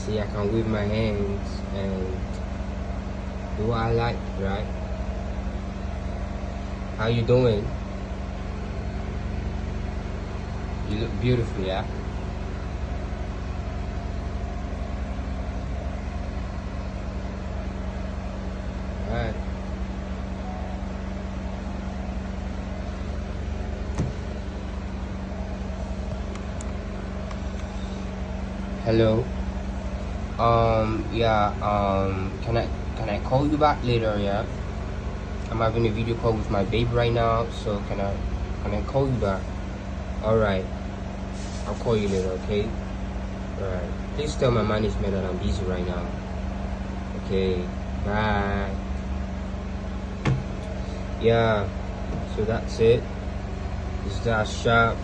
See, I can wave my hands and do what I like, right? How you doing? You look beautiful, yeah? Alright. Hello. Yeah, can I call you back later, yeah? I'm having a video call with my babe right now, so can I call you back? Alright. I'll call you later, okay? Alright. Please tell my management that I'm busy right now. Okay. Bye. Yeah. So that's it. It's that sharp.